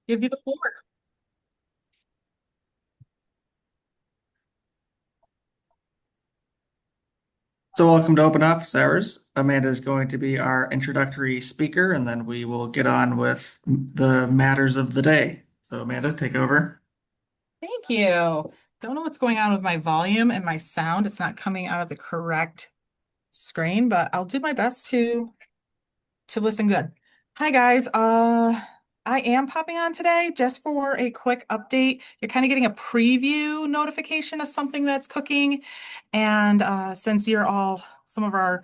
Give you the floor. So welcome to Open Office Hours. Amanda is going to be our introductory speaker, and then we will get on with the matters of the day. So Amanda, take over. Thank you. Don't know what's going on with my volume and my sound. It's not coming out of the correct screen, but I'll do my best to listen good. Hi guys. I am popping on today just for a quick update. You're kind of getting a preview notification of something that's cooking. And since you're all some of our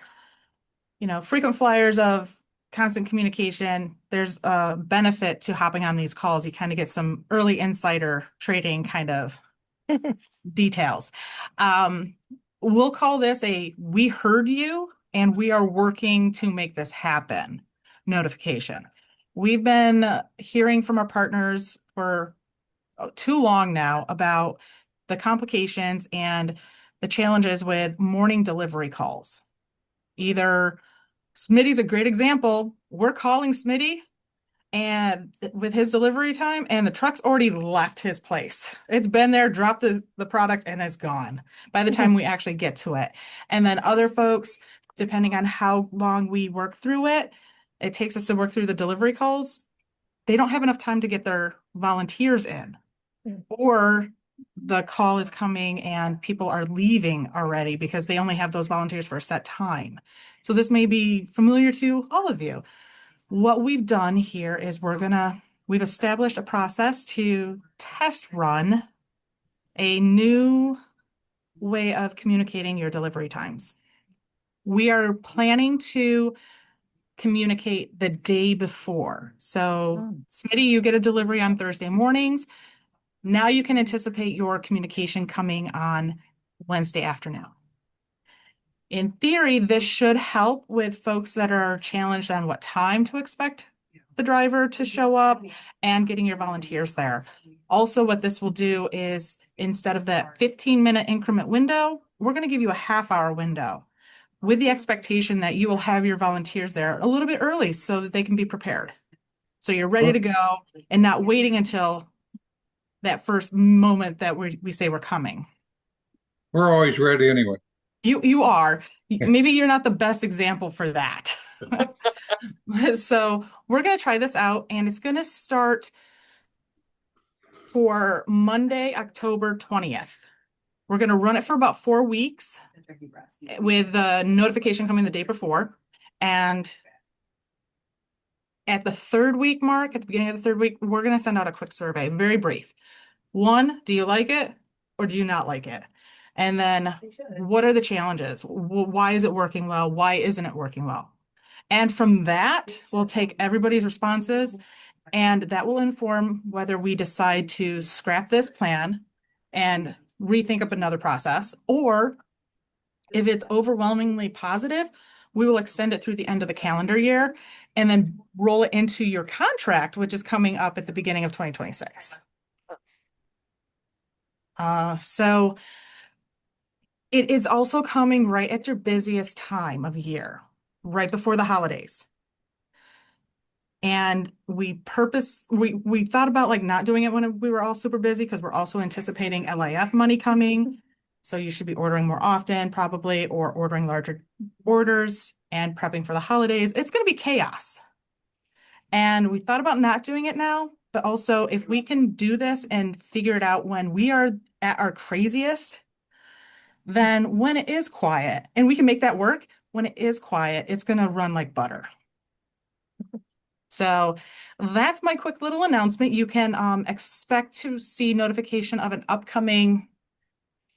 frequent flyers of constant communication, there's a benefit to hopping on these calls. You kind of get some early insider trading kind of details. Um, we'll call this a "we heard you and we are working to make this happen" notification. We've been hearing from our partners for too long now about the complications and the challenges with morning delivery calls. Either Smitty's a great example. We're calling Smitty and with his delivery time, and the truck's already left his place. It's been there, dropped the product, and it's gone by the time we actually get to it. And then other folks, depending on how long we work through it, it takes us to work through the delivery calls. They don't have enough time to get their volunteers in, or the call is coming and people are leaving already because they only have those volunteers for a set time. So this may be familiar to all of you. What we've done here is we've established a process to test run a new way of communicating your delivery times. We are planning to communicate the day before. So, Smitty, you get a delivery on Thursday mornings. Now you can anticipate your communication coming on Wednesday afternoon. In theory, this should help with folks that are challenged on what time to expect the driver to show up and getting your volunteers there. Also, what this will do is instead of that 15-minute increment window, we're going to give you a half-hour window with the expectation that you will have your volunteers there a little bit early so that they can be prepared. So you're ready We're, to go and not waiting until that first moment that we say we're coming. We're always ready anyway. You are. Maybe you're not the best example for that. So we're going to try this out, and it's going to start for Monday, October 20th. We're going to run it for about 4 weeks with the notification coming the day before. And at the third week mark, at the beginning of the third week, we're going to send out a quick survey, very brief. One, do you like it or do you not like it? And then what are the challenges? Why is it working well? Why isn't it working well? And from that, we'll take everybody's responses, and that will inform whether we decide to scrap this plan and rethink up another process, or if it's overwhelmingly positive, we will extend it through the end of the calendar year and then roll it into your contract, which is coming up at the beginning of 2026. So it is also coming right at your busiest time of year, right before the holidays. And we thought about like not doing it when we were all super busy because we're also anticipating LIF money coming. So you should be ordering more often, probably, or ordering larger orders and prepping for the holidays. It's going to be chaos. And we thought about not doing it now, but also if we can do this and figure it out when we are at our craziest, then when it is quiet, and we can make that work, when it is quiet, it's going to run like butter. So that's my quick little announcement. You can expect to see notification of an upcoming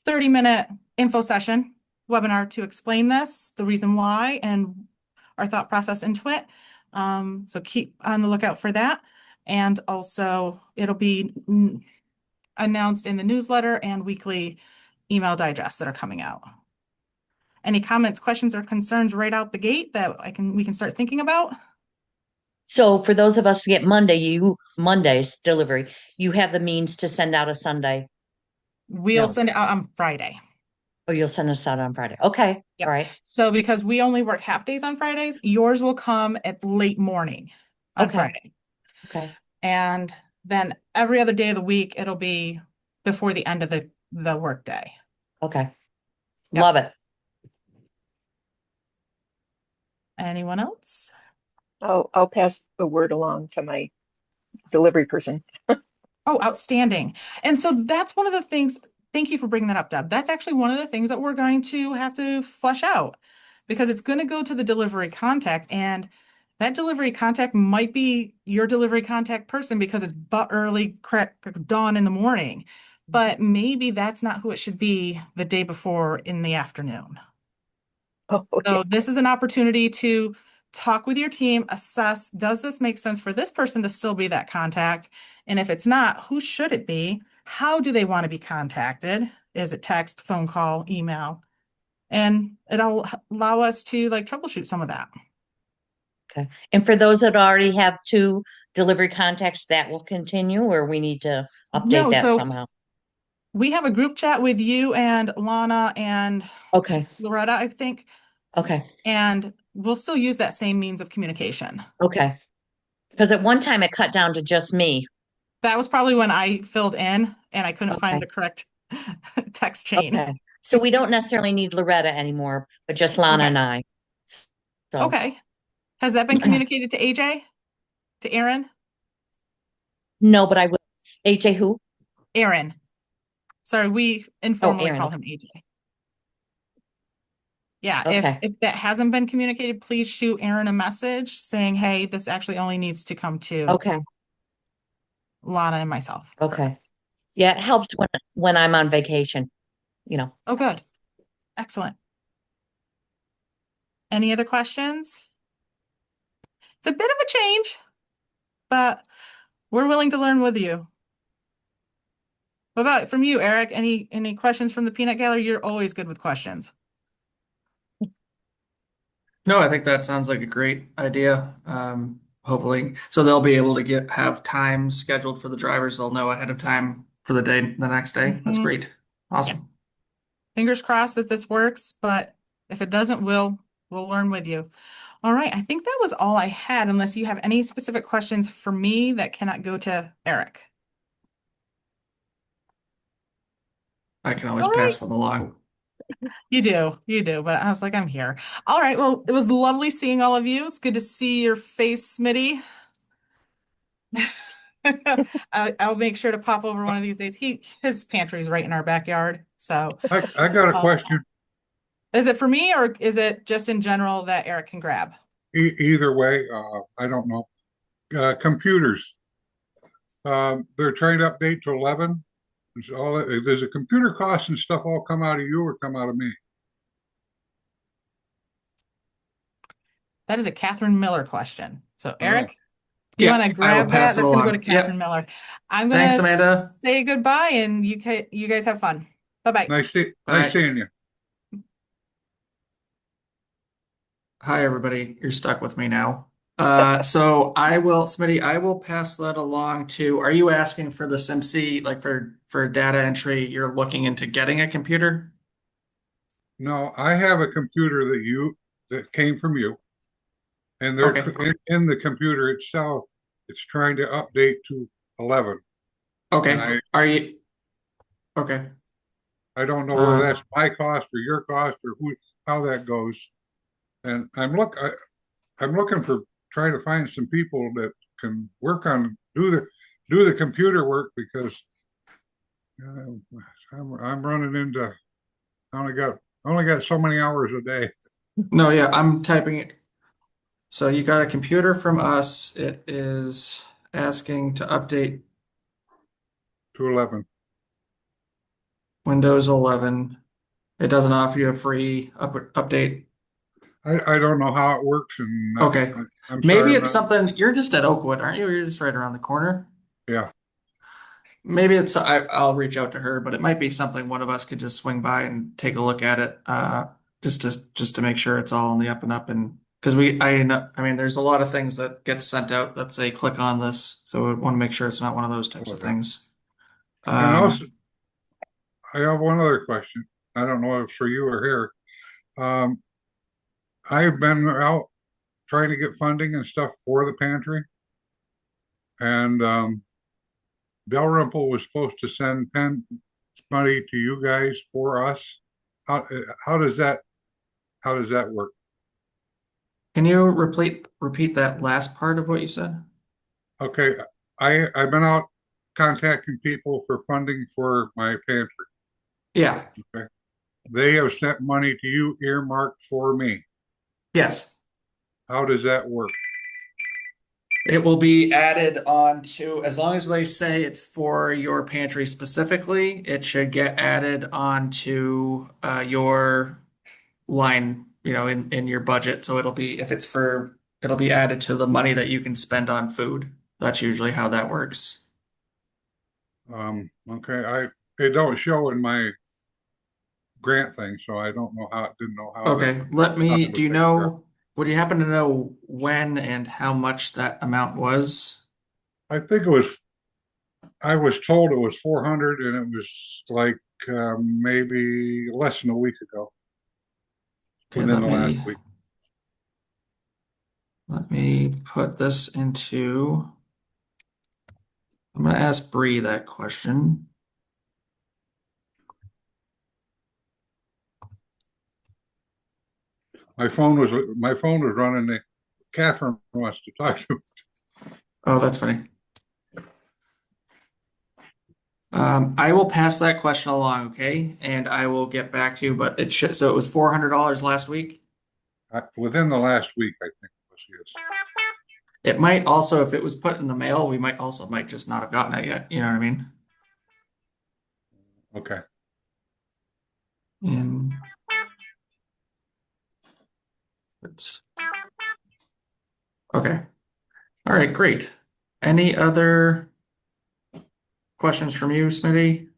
30-minute info session webinar to explain this, the reason why, and our thought process into it. So keep on the lookout for that. And also it'll be announced in the newsletter and weekly email digests that are coming out. Any comments, questions, or concerns right out the gate that we can start thinking about? So for those of us that get Monday's delivery, you have the means to send out a Sunday. We'll send it out on Friday. Oh, you'll send us out on Friday. Okay. Yep. All right. So because we only work half days on Fridays, yours will come at late morning on Okay. Friday. Okay. And then every other day of the week, it'll be before the end of the workday. Okay. Yep. Love it. Anyone else? I'll pass the word along to my delivery person. Oh, outstanding. And so that's one of the things, thank you for bringing that up, Deb. That's actually one of the things that we're going to have to flesh out because it's going to go to the delivery contact, and that delivery contact might be your delivery contact person because it's but early crack dawn in the morning. But maybe that's not who it should be the day before in the afternoon. Oh, So yeah. this is an opportunity to talk with your team, assess, does this make sense for this person to still be that contact? And if it's not, who should it be? How do they want to be contacted? Is it text, phone call, email? And it'll allow us to like troubleshoot some of that. Okay. And for those that already have 2 delivery contacts, that will continue, or we need to update No, that so somehow? we have a group chat with you and Lana and Okay. Loretta, I think, Okay. and we'll still use that same means of communication. Okay. Because at one time it cut down to just me. That was probably when I filled in and I couldn't find Okay. the correct text chain. Okay. So we don't necessarily need Loretta anymore, but just Lana Okay. and I. So, Okay. Has that been communicated to AJ? To Aaron? no, but I will. AJ who? Aaron. Sorry, we informally Aaron. call him AJ. Yeah, Okay. if that hasn't been communicated, please shoot Aaron a message saying, hey, this actually only needs to come to Okay. Lana and myself. Okay. Yeah, it helps when I'm on vacation, you know. Oh, good. Excellent. Any other questions? It's a bit of a change, but we're willing to learn with you. What about from you, Eric? Any questions from the peanut gallery? You're always good with questions. No, I think that sounds like a great idea. Hopefully, so they'll be able to have time scheduled for the drivers. They'll know ahead of time for the next day. That's Mhm. great. Awesome. Fingers crossed that this works, but if it doesn't, we'll learn with you. All right, I think that was all I had, unless you have any specific questions for me that cannot go to Eric. I can always All right. pass them along. You do, but I was like, I'm here. All right, well, it was lovely seeing all of you. It's good to see your face, Smitty. I'll make sure to pop over one of these days. His pantry is right in our backyard. So, I got a question. is it for me or is it just in general that Eric can grab? Either way, I don't know. Computers. They're trying to update to 11. Does the computer costs and stuff all come out of you or come out of me? That is a Catherine Miller question. So, Oh. Eric, if you Yeah, want to I will grab pass that, it that's going to go along. to Catherine Yep. Miller. I'm going Thanks, to Amanda. say goodbye and you guys have fun. Bye-bye. Nice Bye. seeing you. Hi, everybody. You're stuck with me now. So Smitty, I will pass that along to, are you asking for the SimC, like for data entry, you're looking into getting a computer? No, I have a computer that came from you. And they're Okay. in the computer itself, it's trying to update to 11. Okay. And Are you, okay. I don't know whether Um, that's my cost or your cost or how that goes. And I'm looking for trying to find some people that can work on do the computer work because I'm running into I only got so many hours a day. No, yeah, I'm typing it. So you got a computer from us. It is asking to update To 11. Windows 11. It doesn't offer you a free update. I don't know how it works and Okay. I'm Maybe sorry. it's something, you're just at Oakwood, aren't you? You're just right around the corner. Yeah. Maybe I'll reach out to her, but it might be something one of us could just swing by and take a look at it, just to make sure it's all on the up and up. And because I mean, there's a lot of things that get sent out that say click on this, so we want to make sure it's not one of those types of Okay. things. And also, I have one other question. I don't know if it's for you or here. I've been out trying to get funding and stuff for the pantry. And Dalrymple was supposed to send pen money to you guys for us. How does that work? Can you repeat that last part of what you said? Okay, I've been out contacting people for funding for my pantry. Yeah, They have sent money to you earmarked for me. yes. How does that work? It will be added on to, as long as they say it's for your pantry specifically, it should get added onto your line, in your budget. So it'll be, if it's for, it'll be added to the money that you can spend on food. That's usually how that works. Okay, it don't show in my grant thing, so I don't know how, didn't know how Okay, that. do you know, would you happen to know when and how much that amount was? I think I was told it was 400 and it was like, maybe less than a week ago, Okay, within the last week. let me put this into, I'm gonna ask Bree that question. My phone was running. Catherine wants to talk to. Oh, that's funny. I will pass that question along, okay? And I will get back to you, but it should, so it was $400 last week? Within the last week, I think it was, yes. It might also, if it was put in the mail, we might just not have gotten it yet, you know what I mean? Okay. And it's okay. All right, great. Any other questions from you, Smitty?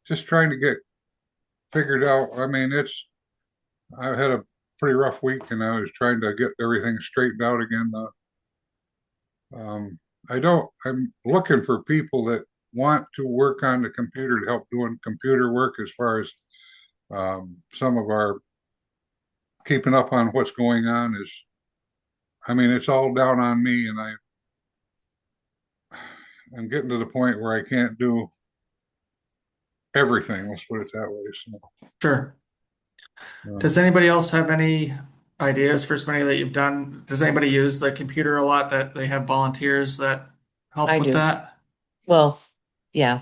Just trying to get figured out. I mean, I've had a pretty rough week and I was trying to get everything straightened out again. I'm looking for people that want to work on the computer to help doing computer work as far as some of our keeping up on what's going on is, I mean, it's all down on me and I'm getting to the point where I can't do everything. Let's put it that way. So, Sure. Does anybody else have any ideas for somebody that you've done? Does anybody use the computer a lot that they have volunteers that help I with do. that? Well, yeah.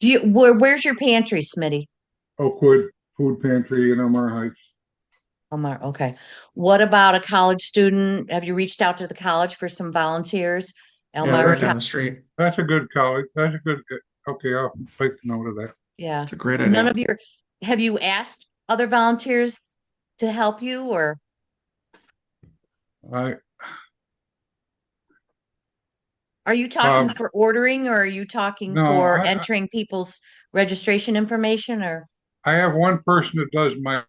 Where's your pantry, Smitty? Oakwood Food Pantry in Elmar Heights. Omar, okay. What about a college student? Have you reached out to the college for some volunteers? Yeah, they're Elmira, right down the street. That's a good college. That's a good, okay, I'll make note of that. yeah. It's a great None idea. of your, have you asked other volunteers to help you or? I, Are you talking Um, for ordering or are you talking no, for entering people's registration information or? I have one person that does my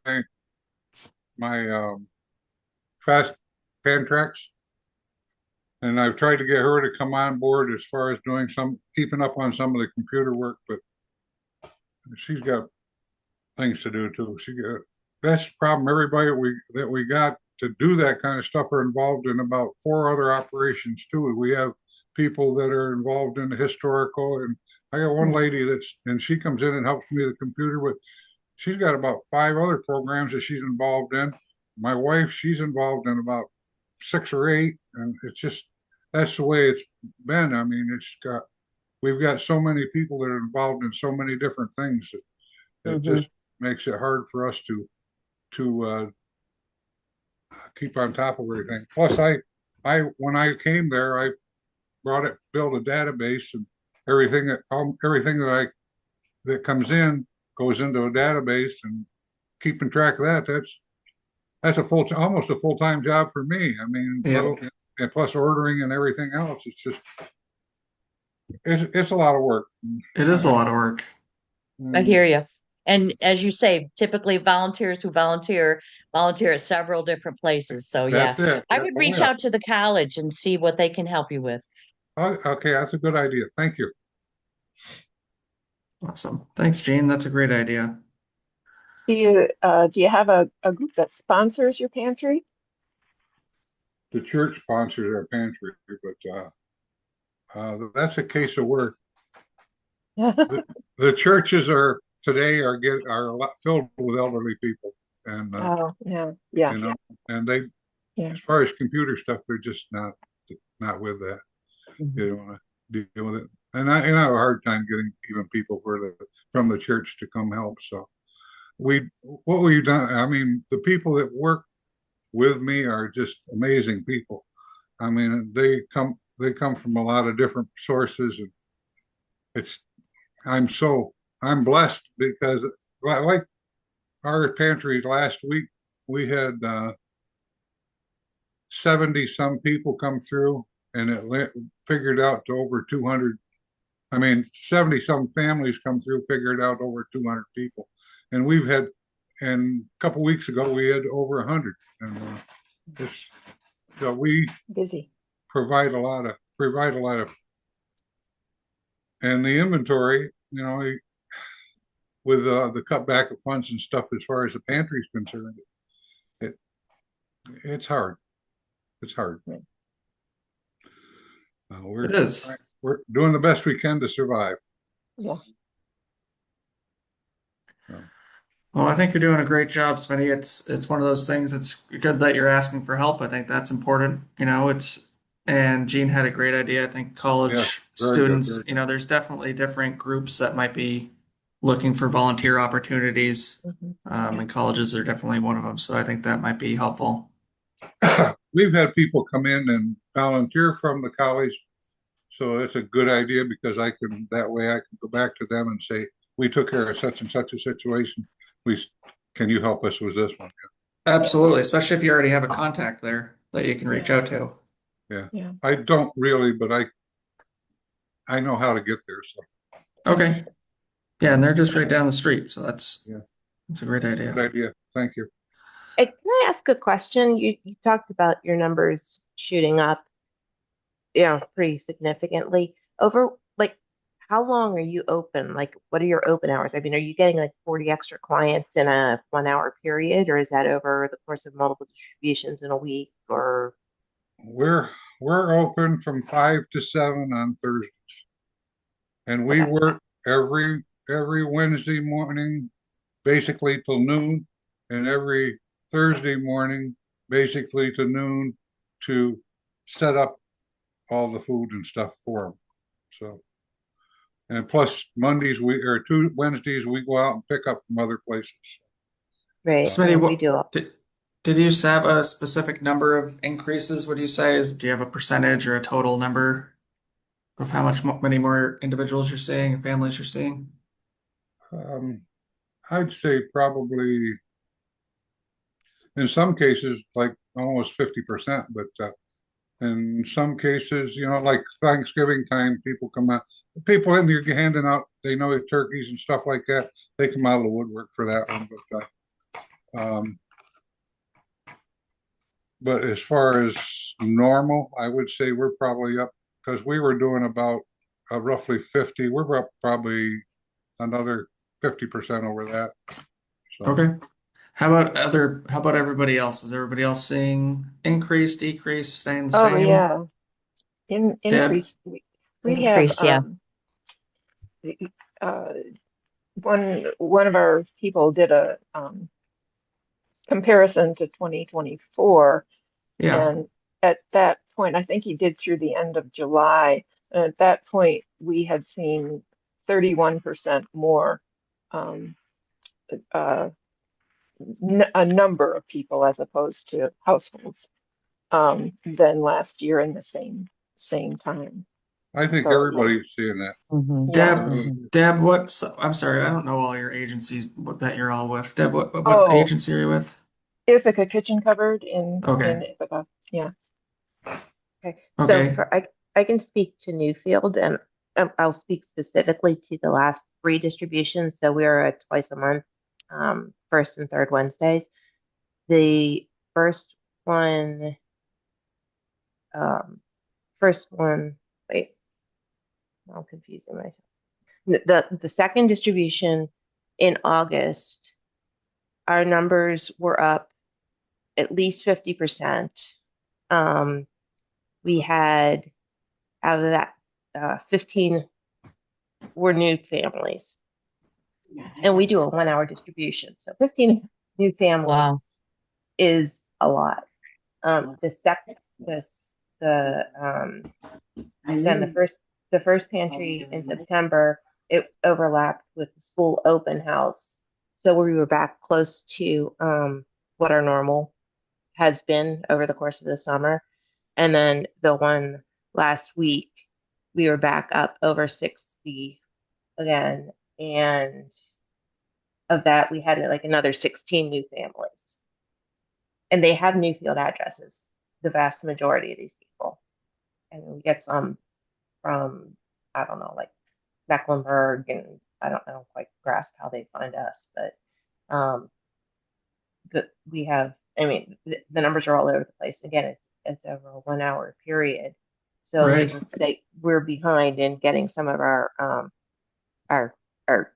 fast fan tracks. And I've tried to get her to come on board as far as doing keeping up on some of the computer work, but she's got things to do too. That's the problem. Everybody that we got to do that kind of stuff are involved in about 4 other operations too. We have people that are involved in the historical, and I got one lady and she comes in and helps me with the computer, but she's got about 5 other programs that she's involved in. My wife, she's involved in about 6 or 8, and it's just that's the way it's been. I mean, we've got so many people that are involved in so many different things that it just makes it hard for us to keep on top of everything. Plus, I when I came there, I built a database, and everything that comes in goes into a database, and keeping track of that's almost a full-time job for me. I mean, Yeah. and plus ordering and everything else. It's a lot of work. It is a lot of work. I hear you. And as you say, typically volunteers who volunteer at several different places. So yeah, That's it. I would reach out to the college and see what they can help you with. Okay, that's a good idea. Thank you. Awesome. Thanks, Gene. That's a great idea. Do you have a group that sponsors your pantry? The church sponsors our pantry, but That's a case of work. The churches are a lot filled with elderly people, and Oh, yeah, you know, and they, yeah. as far as computer stuff, they're just not with that. They Mhm. don't want to deal with it, and I have a hard time getting even people from the church to come help. So what we've done. I mean, the people that work with me are just amazing people. I mean, they come from a lot of different sources, and it's I'm so I'm blessed because like our pantry last week, we had 70 some people come through, and figured out to over 200. I mean, 70 some families come through, figured out over 200 people, and and a couple weeks ago we had over 100, and it's so we Busy. provide a lot of, and the inventory, with the cutback of funds and stuff as far as the pantry is concerned, it it's hard. It's hard. Right. Uh, It we're is. we're doing the best we can to survive. Yeah. So, Well, I think you're doing a great job, Smitty. It's one of those things. It's good that you're asking for help. I think that's important. And Gene had a great idea. I think yes, college very good, students, very good. there's definitely different groups that might be looking for volunteer opportunities. Mhm. And colleges are definitely one of them. So I think that might be helpful. We've had people come in and volunteer from the college, so it's a good idea because that way I can go back to them and say, we took care of such and such a situation. We, can you help us with this one? Absolutely, especially if you already have a contact there that you can reach out to. Yeah. Yeah. I don't really, but I know how to get there. So, Okay. Yeah, and they're just right down the street, so yeah, that's a great good idea. idea. Thank you. Hey, can I ask a question? You talked about your numbers shooting up, pretty significantly. Over like how long are you open? Like what are your open hours? I mean, are you getting like 40 extra clients in a 1 hour period, or is that over the course of multiple distributions in a week or We're we're open from 5 to 7 on Thursdays, and we okay. work every Wednesday morning, basically till noon, and every Thursday morning, basically to noon, to set up all the food and stuff for them. So, and plus Mondays or two Wednesdays we go out and pick up from other places. Right. Smitty, Yeah, we what do. did you have a specific number of increases? Would you say do you have a percentage or a total number of how many more individuals you're seeing and families you're seeing? Um, I'd say probably in some cases like almost 50%, but in some cases, like Thanksgiving time, people come out. People in there handing out, they know the turkeys and stuff like that. They come out of the woodwork for that one. But as far as normal, I would say we're probably up because we were doing about roughly 50. We're up probably another 50% over that. So Okay. How about everybody else? Is everybody else seeing increase, decrease, staying the Oh, same? yeah. Deb? Increase. We have Increase, yeah. the, one of our people did a comparison to 2024, Yeah. and at that point, I think he did through the end of July, and at that point, we had seen 31% more um, uh, a number of people as opposed to households than last year in the same time. I think So yeah, everybody's seeing that. Mhm. yeah. Deb, I'm sorry, I don't know all your agencies that you're all with. Deb, what Oh, agency are you with? Ithaca Kitchen Cupboard in Okay. Ithaca. Yeah. Okay. So Okay. I can speak to Newfield and I'll speak specifically to the last three distributions. So we're at twice a month, first and third Wednesdays. The first one, um, wait, I'm confusing myself. The second distribution in August, our numbers were up at least 50%. We had out of that 15 were new families. And we do a 1 hour distribution. So 15 new families Wow. is a lot. The second, this, then the first pantry in September, it overlapped with the school open house. So we were back close to what our normal has been over the course of the summer. And then the one last week, we were back up over 60 again. And of that, we had like another 16 new families. And they have Newfield addresses, the vast majority of these people. And we get some from, I don't know, like Mecklenburg, and I don't know quite grasp how they find us, um, but we have, I mean, the numbers are all over the place. Again, it's over a 1 hour period. So Right. needless to say, we're behind in getting some of our our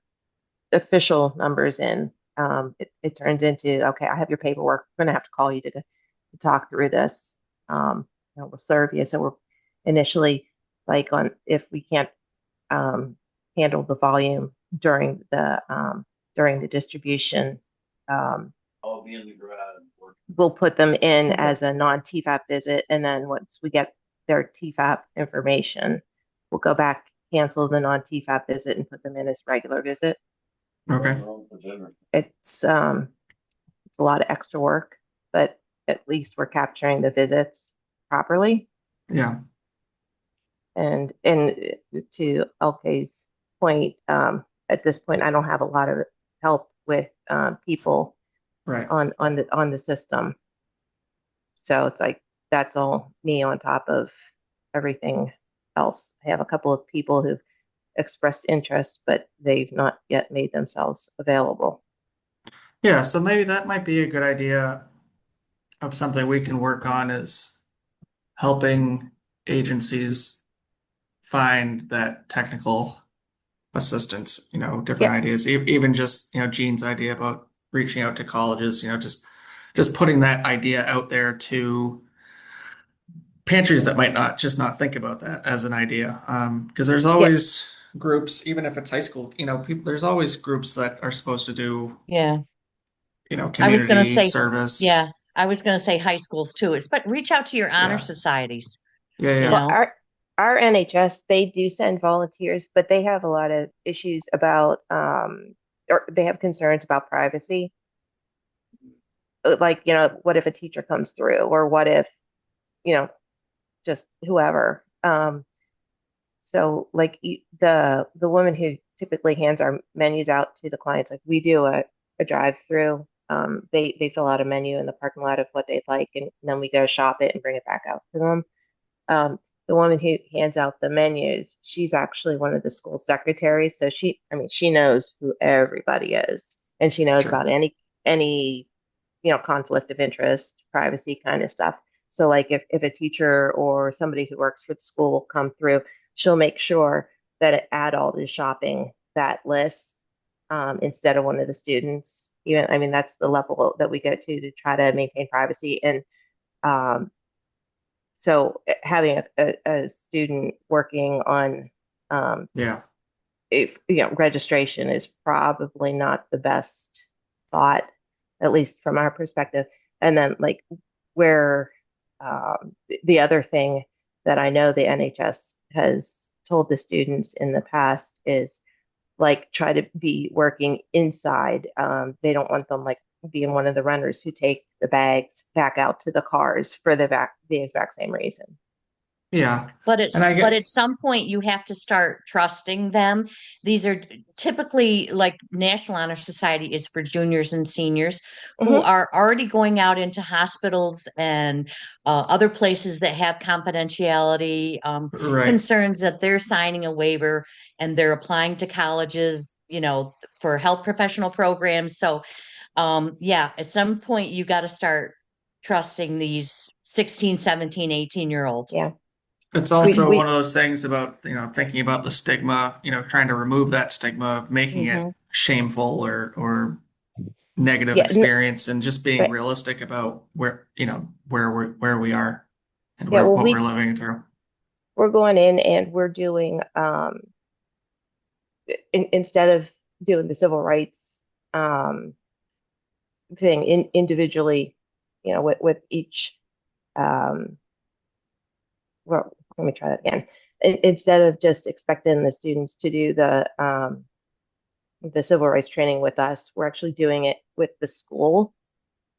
official numbers in. It turns into, okay, I have your paperwork. I'm gonna have to call you to talk through this. We'll serve you. So we're initially like on if we can't handle the volume during the distribution, we'll put them in as a non-TFAP visit, and then once we get their TFAP information, we'll go back, cancel the non-TFAP visit, and put them in as regular visit. Okay. It's a lot of extra work, but at least we're capturing the visits properly. Yeah. And to LK's point, at this point, I don't have a lot of help with people Right. on the system. So it's like that's all me on top of everything else. I have a couple of people who've expressed interest, but they've not yet made themselves available. Yeah, so maybe that might be a good idea of something we can work on is helping agencies find that technical assistance, different Yeah. ideas, even just, Jean's idea about reaching out to colleges, just putting that idea out there to pantries that might not think about that as an idea. Because there's Yeah. always groups, even if it's high school, there's always groups that are supposed to do, Yeah. I was gonna community say, service. yeah, I was gonna say high schools too. But reach out to your honor Yeah. societies, Yeah, you yeah. Well, know? our NHS, they do send volunteers, but they have a lot of issues about or they have concerns about privacy. Like, what if a teacher comes through, or what if, just whoever. So like the woman who typically hands our menus out to the clients, like we do a drive through. They fill out a menu in the parking lot of what they'd like, and then we go shop it and bring it back out to them. The woman who hands out the menus, she's actually one of the school secretaries. So I mean, she knows who everybody is, and she knows Sure. about any conflict of interest, privacy kind of stuff. So like if a teacher or somebody who works for the school come through, she'll make sure that an adult is shopping that list instead of one of the students. Even, I mean, that's the level that we go to try to maintain privacy. And um, so having a student working on Yeah. if registration is probably not the best thought, at least from our perspective. And then like where the other thing that I know the NHS has told the students in the past is like try to be working inside. They don't want them like being one of the runners who take the bags back out to the cars for the exact same reason. Yeah. But And I get, at some point you have to start trusting them. These are typically like National Honor Society is for juniors and seniors who Mhm. are already going out into hospitals and other places that have confidentiality right. concerns that they're signing a waiver and they're applying to colleges, for health professional programs. So, yeah, at some point you got to start trusting these 16, 17, 18-year-olds. Yeah. It's We also we one of those things about, thinking about the stigma, trying to remove that stigma of making it Mhm. shameful or negative Yeah. experience and just being Right. realistic about where we are and Yeah. Well, what we're living through. we're going in and we're doing instead of doing the civil rights um thing individually, with each um well, let me try that again. Instead of just expecting the students to do the civil rights training with us, we're actually doing it with the school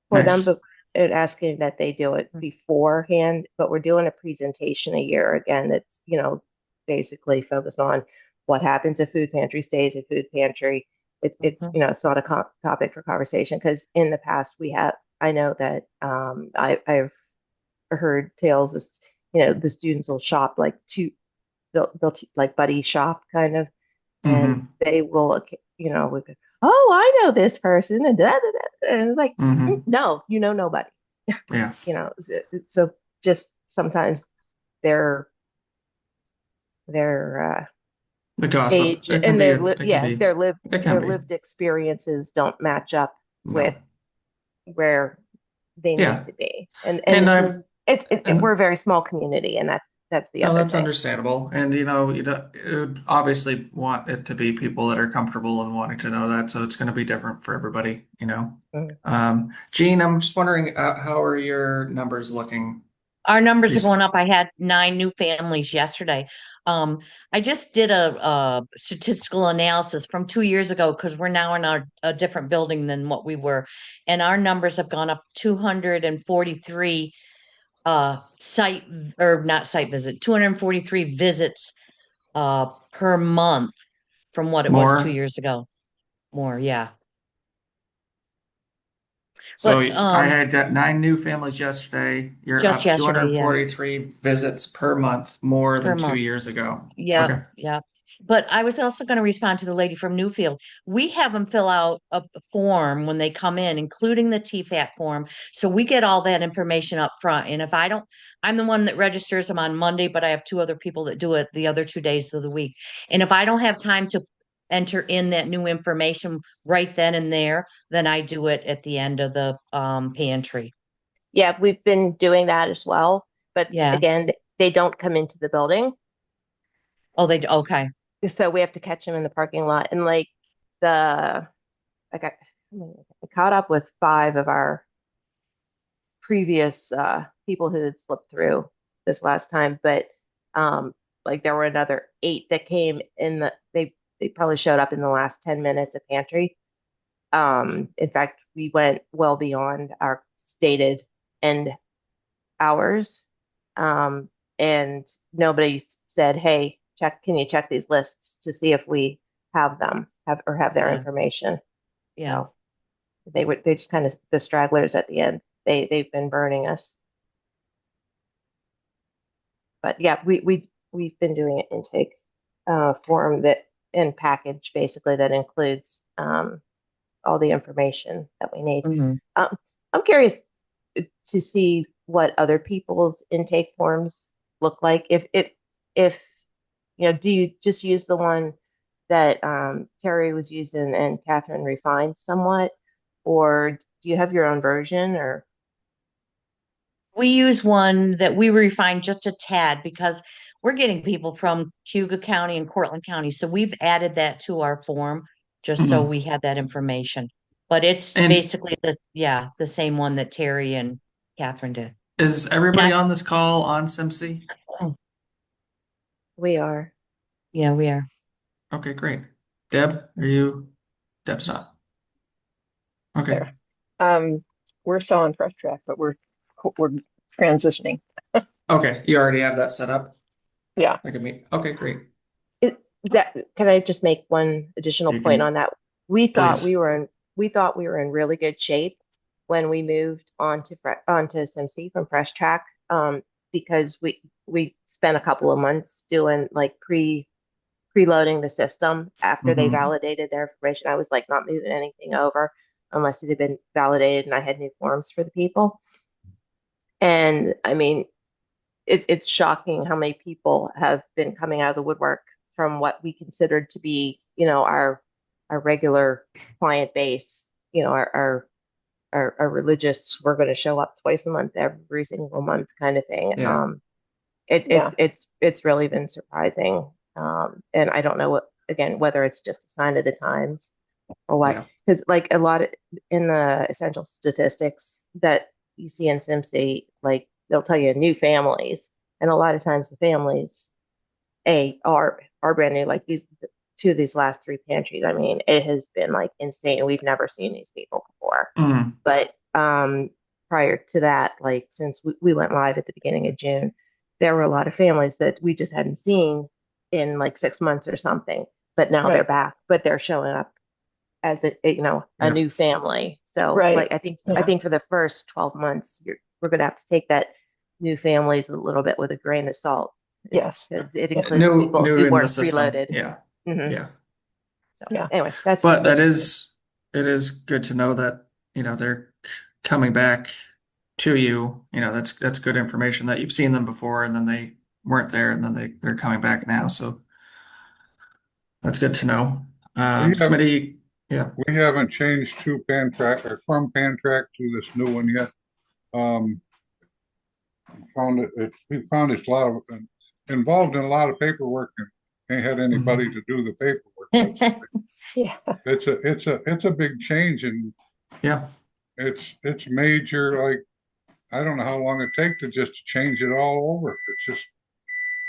for them, Nice. but and asking that they do it beforehand. But we're doing a presentation a year again that's, basically focused on what happens if food pantry stays at food pantry. Mhm. It's not a topic for conversation because in the past I know that I've heard tales of, the students will shop like like buddy shop kind of, and Mm-hmm. they will, we go, oh, I know this person, and da, da, da. And it's like, Mm-hmm. no, nobody, Yeah. so just sometimes their their The gossip. age It can and be, it can be, it can their be. lived experiences don't match up with No. where they need Yeah. to be. And And this I, is we're and a very small community, and that's the no, other that's thing. understandable. And you would obviously want it to be people that are comfortable and wanting to know that. So it's going to be different for everybody. Mhm. Jean, I'm just wondering, how are your numbers looking? Our numbers are Rec- going up. I had 9 new families yesterday. I just did a statistical analysis from 2 years ago because we're now in a different building than what we were, and our numbers have gone up 243 site or not site visit, 243 visits per month from what it was two More? years ago. More, yeah. So But I had got 9 new families yesterday. You're just up yesterday, yeah, 243 visits per month, more per than two month. years ago. Yeah, Okay. yeah. But I was also going to respond to the lady from Newfield. We have them fill out a form when they come in, including the TFAT form. So we get all that information up front. And if I don't, I'm the one that registers them on Monday, but I have 2 other people that do it the other 2 days of the week. And if I don't have time to enter in that new information right then and there, then I do it at the end of the pantry. Yeah, we've been doing that as well, but Yeah. again, they don't come into the building, Oh, okay. so we have to catch them in the parking lot. And like the I got I caught up with 5 of our previous people who had slipped through this last time, but um, like there were another 8 that came in they probably showed up in the last 10 minutes of pantry. In fact, we went well beyond our stated end hours. Um, and nobody said, "Hey, can you check these lists to see if we have their Yeah. information?" Yeah. So they just kind of the stragglers at the end. They've been burning us. But yeah, we've been doing an intake form that and package basically that includes all the information that we need. Mhm. I'm curious to see what other people's intake forms look like. If do you just use the one that Terry was using and Catherine refined somewhat, or do you have your own version? Or We use one that we refined just a tad because we're getting people from Cuba County and Cortland County. So we've added that to our form just so Mhm. we have that information. But it's And basically the same one that Terry and Catherine did. is And everybody on this call on SimC? we are yeah, we are. Okay, great. Deb, are you? Deb's not. Okay. there. We're still on Fresh Track, but we're transitioning. Okay. You already have that set up? Yeah. Look at me. Okay, great. can I just make one additional You point can, on that? We thought please. we were in we thought we were in really good shape when we moved onto SimC from Fresh Track, because we spent a couple of months doing like preloading the system after they Mm-hmm. validated their information. I was like not moving anything over unless it had been validated and I had new forms for the people. And I mean, it's shocking how many people have been coming out of the woodwork from what we considered to be, our regular client base, our religious, we're going to show up twice a month, every single month kind of thing. Yeah. It's it's really been surprising. And I don't know what, again, whether it's just a sign of the times or what, Yeah. because like a lot of in the essential statistics that you see in SimSy, like they'll tell you new families, and a lot of times the families are brand new. Like these two of these last three pantries, I mean, it has been like insane. We've never seen these people before. Mm, But prior to that, like since we went live at the beginning of June, there were a lot of families that we just hadn't seen in like 6 months or something. But now they're Right. back, but they're showing up as a Yeah. new family. So Right. like I think for the first 12 months, we're gonna have to take that new families a little bit with a grain of salt. Yes. Because it Yeah. includes New people new who in the weren't system. preloaded. Yeah. Mhm. Yeah. So Yeah. anyway, that's But just that basically. is, it is good to know that, they're coming back to you. That's good information that you've seen them before and then they weren't there and then they're coming back now. So that's good to know. We have, Smitty, yeah. we haven't changed to Pantrack or from Pantrack to this new one yet. Um, we found it's a lot of, involved in a lot of paperwork and ain't had anybody to do the paperwork. Yeah. It's a big change and Yeah. it's major, like, I don't know how long it takes to just change it all over. It's just,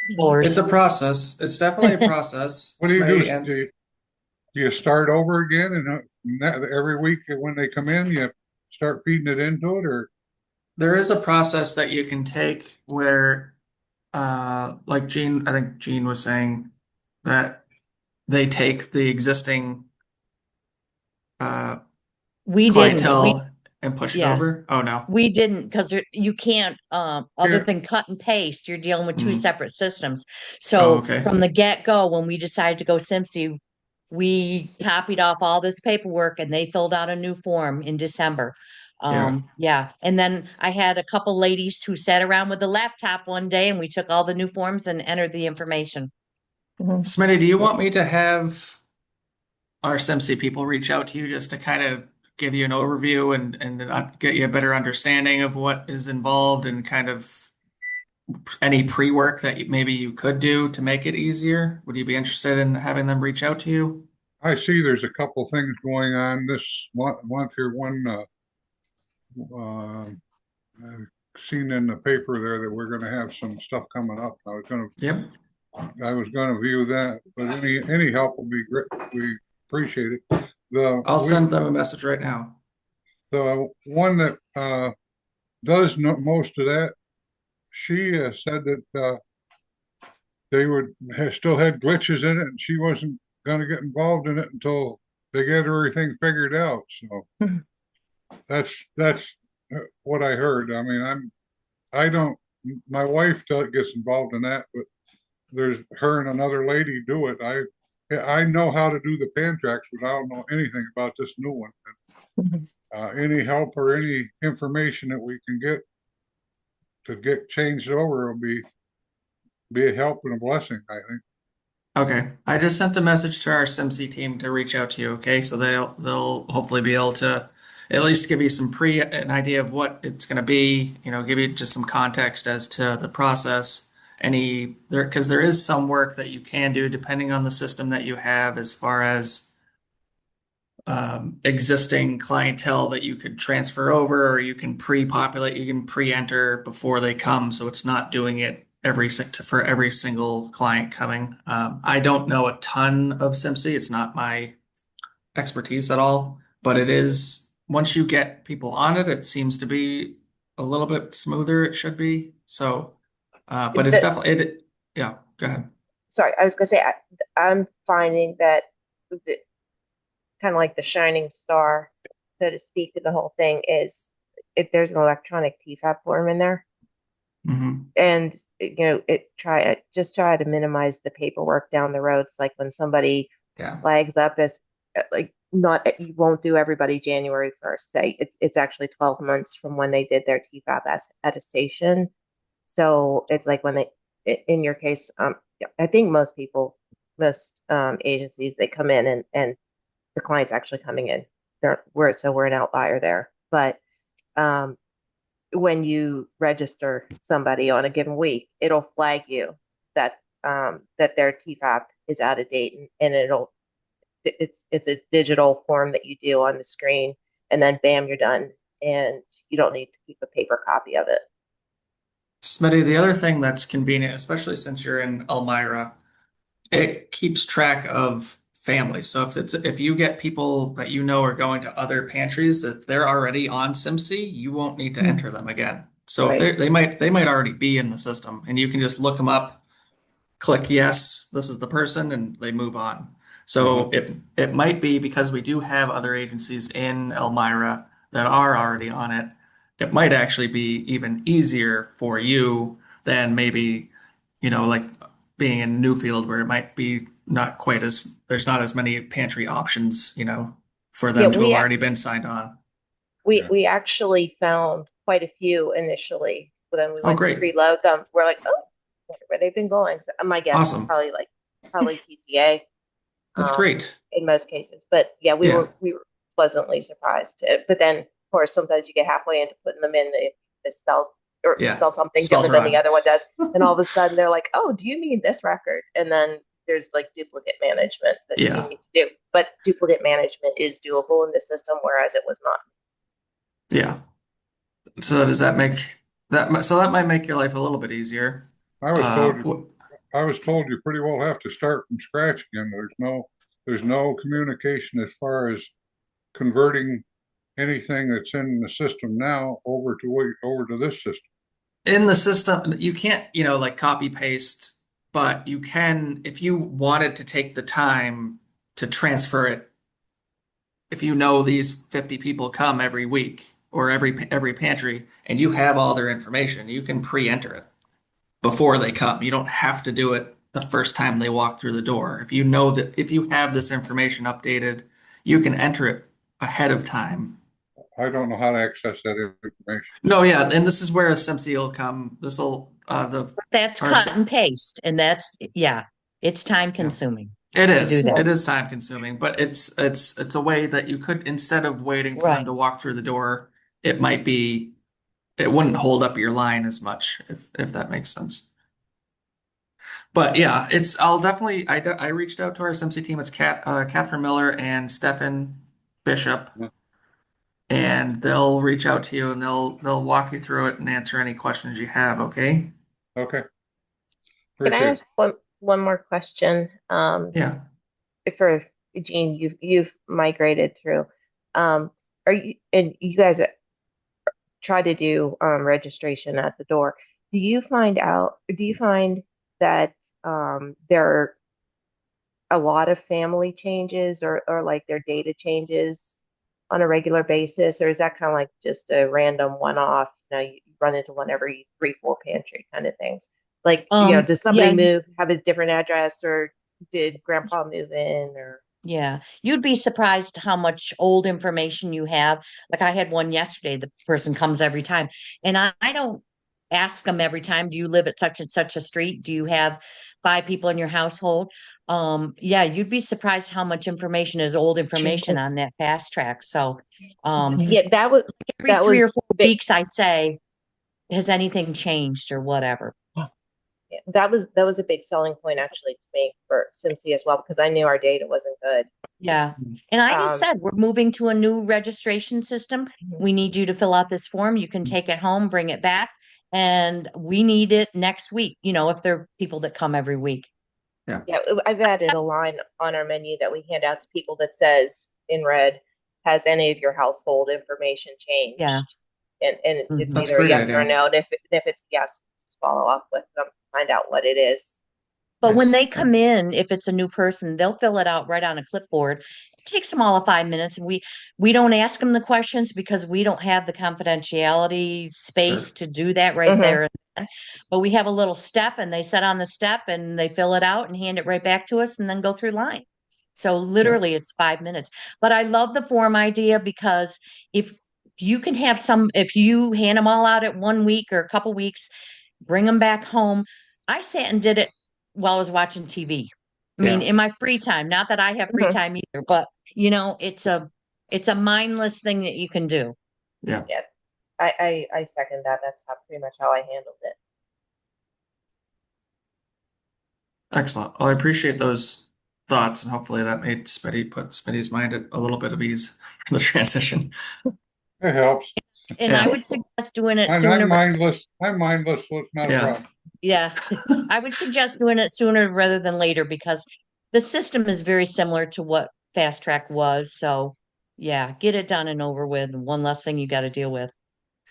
It's a process. It's definitely a process. what do you do? Smitty, and Do you start over again and every week when they come in, you start feeding it into it or? there is a process that you can take where, like Gene, I think Gene was saying that they take the existing uh, We didn't. clientele and push it Yeah. over. Oh no. We didn't because you can't, other Yeah. than cut and paste, you're dealing with two Mm. separate systems. Oh, So okay. from the get-go, when we decided to go SimSy, we copied off all this paperwork and they filled out a new form in December. Yeah. Yeah. And then I had a couple ladies who sat around with the laptop one day and we took all the new forms and entered the information. Mhm. Smitty, do you want me to have our SimC people reach out to you just to kind of give you an overview and get you a better understanding of what is involved and kind of any pre-work that maybe you could do to make it easier? Would you be interested in having them reach out to you? I see there's a couple things going on this month here. I've seen in the paper there that we're gonna have some stuff coming up. Yep. I was gonna view that, but any help will be great. We appreciate it. I'll send them a message right now. The one that does know most of that, she said that they still had glitches in it, and she wasn't going to get involved in it until they get everything figured out. So Mhm. that's what I heard. I mean, I don't. My wife gets involved in that, but there's her and another lady do it. I know how to do the Pantrax, but I don't know anything about this new one. Mhm. Any help or any information that we can get to get changed over will be a help and a blessing, I think. Okay, I just sent a message to our SimC team to reach out to you. Okay, so they'll hopefully be able to at least give you an idea of what it's going to be. Give you just some context as to the process. Because there is some work that you can do depending on the system that you have, as far as existing clientele that you could transfer over, or you can pre-populate, you can pre-enter before they come, so it's not doing it for every single client coming. I don't know a ton of SimC. It's not my expertise at all, but it is, once you get people on it, it seems to be a little bit smoother. It should be. So, but it's definitely, yeah, go ahead. Sorry, I was gonna say I'm finding that the, kind of like the shining star, so to speak, of the whole thing is if there's an electronic TFAP form in there, Mm-hmm. and just try to minimize the paperwork down the road. It's like when somebody Yeah. flags up as like not you won't do everybody January 1st. Say it's actually 12 months from when they did their TFAP attestation. So it's like when in your case, yeah, I think most agencies, they come in and the client's actually coming in. We're an outlier there, but when you register somebody on a given week, it'll flag you that that their TFAP is out of date, and it's a digital form that you do on the screen, and then bam, you're done, and you don't need to keep a paper copy of it. Smitty, the other thing that's convenient, especially since you're in Elmira, it keeps track of families. So if you get people that you know are going to other pantries, if they're already on SimSy, you won't need to enter them again. So if Right. they might already be in the system, and you can just look them up, click yes, this is the person, and they move on. So it might be because we do have other agencies in Elmira that are already on it. It might actually be even easier for you than maybe, like being in Newfield where it might be not quite as, there's not as many pantry options, for Yeah, them to have already been signed on. Yeah. we actually found quite a few initially. But then we Oh, went to great. preload them. We're like, oh, wonder where they've been going. So my guess is Awesome. probably TCA That's great. in most cases. But yeah, Yeah. we were pleasantly surprised. But then, of course, sometimes you get halfway into putting them in, they misspelled or Yeah. spelled something Spelled different than the wrong. other one does, and all of a sudden they're like, "Oh, do you mean this record?" And then there's like duplicate management that Yeah. you need to do. But duplicate management is doable in the system, whereas it was not. Yeah. So does that make that, so that might make your life a little bit easier. I was told, Wh- I was told you pretty well have to start from scratch again. There's no communication as far as converting anything that's in the system now over to this system. in the system, you can't, like copy paste, but you can, if you wanted to take the time to transfer it, if you know these 50 people come every week or every pantry and you have all their information, you can pre-enter it before they come. You don't have to do it the first time they walk through the door. If you know that if you have this information updated, you can enter it ahead of time. I don't know how to access that information. No, yeah, and this is where SimSy will come. This will That's our cut and paste, and yeah, it's time Yeah. consuming It to do is. that. It is time consuming, but it's a way that you could, instead of waiting for them Right. to walk through the door, it might be, it wouldn't hold up your line as much if that makes sense. But yeah, I'll definitely, I reached out to our SimSy team. It's Catherine Miller and Stefan Bishop, Yeah. and they'll reach out to you and they'll walk you through it and answer any questions you have. Okay? Okay. Can I Appreciate it. ask one more question? Yeah. For Gene, you've migrated through. Are you and you guys try to do registration at the door? Do you find that there are a lot of family changes or like their data changes on a regular basis, or is that kind of like just a random one-off? You run into one every 3, 4 pantry kind of things. Like, does somebody Yeah, have a different address, or did grandpa move in, or yeah. You'd be surprised how much old information you have. Like I had one yesterday, the person comes every time, and I don't ask them every time, do you live at such and such a street? Do you have 5 people in your household? Yeah, you'd be surprised how much information is old information on that fast track. So, yeah, every that 3 or was 4 big. weeks, I say, has anything changed or whatever? That was a big selling point actually to me for SimSy as well, because I knew our data wasn't good. Yeah. And I just Um, said, we're moving to a new registration system. We need you to fill out this form. You can take it home, bring it back, and we need it next week, if there are people that come every week. Yeah, I've added a line on our menu that we hand out to people that says in red, has any of your household information changed? Yeah. And Mhm. it's That's a either a great yes or a idea. no. And if it's yes, just follow up with them, find out what it is. But when Nice. they come in, if it's a new person, they'll fill it out right on a clipboard. It takes them all of 5 minutes, and we don't ask them the questions because we don't have the confidentiality space Sure. to do that right Mhm. there. But we have a little step, and they sit on the step and they fill it out and hand it right back to us, and then go through line. So literally, it's 5 minutes. But I love the form idea because if you can have if you hand them all out at 1 week or a couple weeks, bring them back home. I sat and did it while I was watching TV. I mean, Yeah. in my free time, not that I have free Mhm. time either, but it's a mindless thing that you can do. Yeah. Yeah. I second that. That's pretty much how I handled it. Excellent. Well, I appreciate those thoughts, and hopefully that made Smitty's mind at a little bit of ease in the transition. It helps. And I Yeah. would suggest doing it I'm sooner. mindless, so it's not a Yeah. problem. Yeah, I would suggest doing it sooner rather than later because the system is very similar to what Fast Track was. So yeah, get it done and over with. One less thing you got to deal with.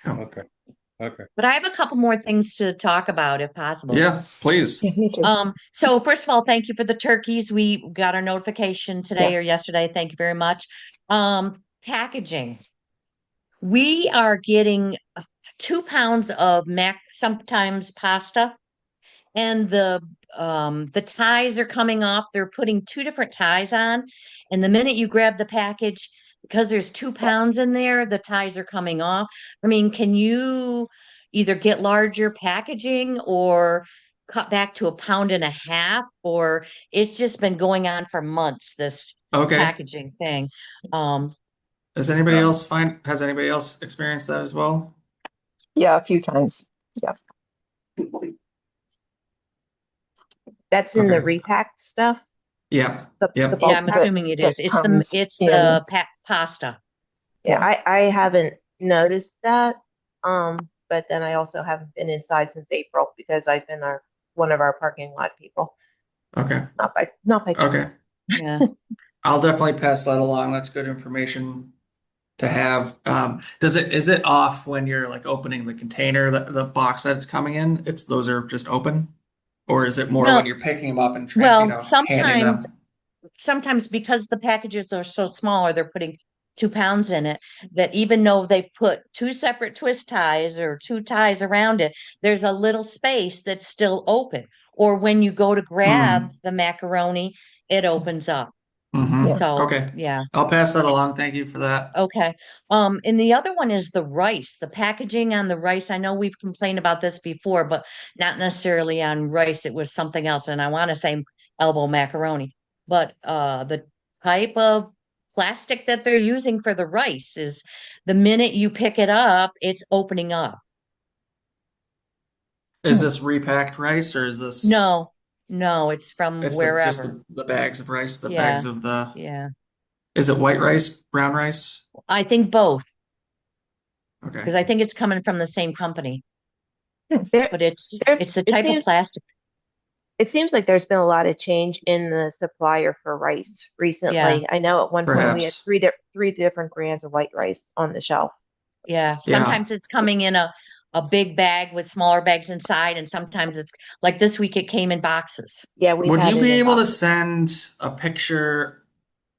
Okay, okay. But I have a couple more things to talk about if possible. Yeah, please. Yeah, me too. So first of all, thank you for the turkeys. We got our notification today or yesterday. Thank you very much. Packaging. We are getting 2 pounds of sometimes pasta, and the ties are coming off. They're putting 2 different ties on, and the minute you grab the package, because there's 2 pounds in there, the ties are coming off. I mean, can you either get larger packaging or cut back to 1.5 pounds, or it's just been going on for months, this Okay. packaging thing. Has anybody else experienced that as well? Yeah, a few times. Yeah. That's in the Okay. repacked stuff. Yeah. The Yep. bulk Yeah, I'm of it assuming it that is. comes It's in. the pasta. Yeah, I haven't noticed that. But then I also haven't been inside since April because I've been one of our parking lot people. Okay. Not by Okay. choice. Yeah. I'll definitely pass that along. That's good information to have. Is it off when you're like opening the container, the box that it's coming in? Those are just open? Or is it more No. when you're picking them up and Well, handing them? sometimes because the packages are so small or they're putting 2 pounds in it, that even though they put 2 separate twist ties or 2 ties around it, there's a little space that's still open. Or when you go to grab the macaroni, it opens up. Mm-hmm. Yeah. So, Okay. yeah. I'll pass that along. Thank you for that. Okay. And the other one is the rice, the packaging on the rice. I know we've complained about this before, but not necessarily on rice. It was something else. And I want to say elbow macaroni. But the type of plastic that they're using for the rice is the minute you pick it up, it's opening up. Is this repacked rice or is this No, it's from just wherever. the bags of rice, the Yeah. bags of the Yeah. is it white rice, brown rice? I think both, Okay. because I think it's coming from the same company, There, but it's there- the it type of seems- plastic. It seems like there's been a lot of change in the supplier for rice recently. Yeah. I know at one point we had Perhaps. three different brands of white rice on the shelf. Yeah, Yeah. sometimes it's coming in a big bag with smaller bags inside, and sometimes it's like this week it came in boxes. Yeah, we Would had you it be in able to boxes. send a picture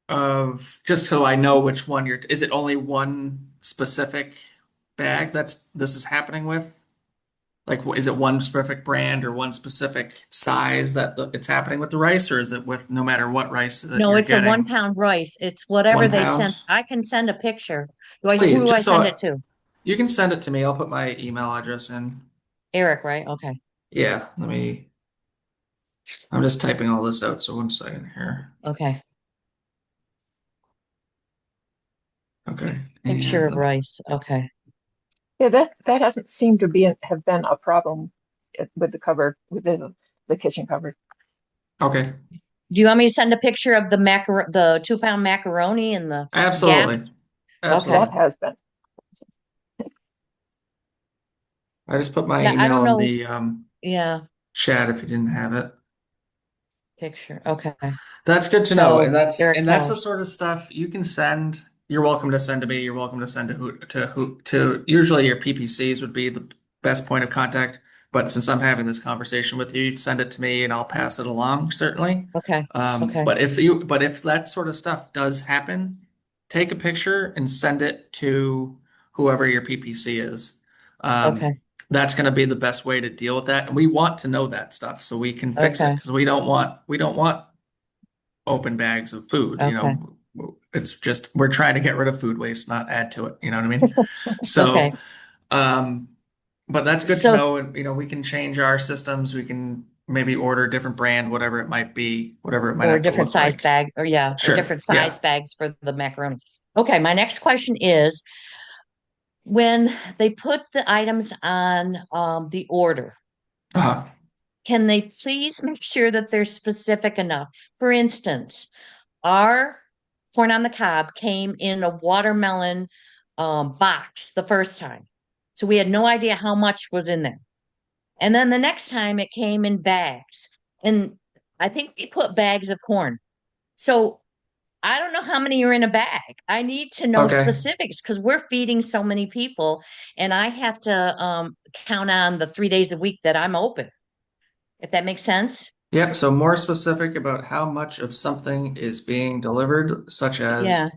of just so I know which one is it only one specific bag this is happening with? Like, is it one specific brand or one specific size that it's happening with the rice, or is it with no matter what rice that No, you're it's a getting? 1 pound rice. It's whatever 1 they pound? sent. I can send a picture. Who Please, do I just so send it to? you can send it to me. I'll put my email address in. Eric, right? Okay. Yeah, I'm just typing all this out, so 1 second here. Okay. Okay. Picture and of rice. Okay. Yeah, that hasn't seemed to have been a problem with the cupboard, with the kitchen cupboard. Okay, Do you want me to send a picture of the 2 pound macaroni and the absolutely. gas? Absolutely. That has been. I just put my Yeah, I email don't in know. the Yeah, chat if you didn't have it. picture. Okay. That's good to know. So, And that's Eric the Keller. sort of stuff you can send. You're welcome to send to me. You're welcome to send to usually your PPCs would be the best point of contact. But since I'm having this conversation with you, send it to me and I'll pass it along, certainly. Okay. Okay. But if that sort of stuff does happen, take a picture and send it to whoever your PPC is. Okay. That's going to be the best way to deal with that. And we want to know that stuff so we can fix it Okay. because we don't want open bags of food. You know, it's just we're trying to get rid of food waste, not add to it. You know what I mean? So, Okay. but that's good So- to know. And we can change our systems. We can maybe order a different brand, whatever it might be, whatever it might Or a have to different look size like. bag, or Sure, different yeah. size bags for the macaroni. Okay, my next question is, when they put the items on the order, Uh-huh. can they please make sure that they're specific enough? For instance, our corn on the cob came in a watermelon box the first time. So we had no idea how much was in there. And then the next time it came in bags. And I think they put bags of corn. So I don't know how many are in a bag. I need to know Okay. specifics because we're feeding so many people and I have to count on the 3 days a week that I'm open, if that makes sense. Yep. So more specific about how much of something is being delivered, such as Yeah.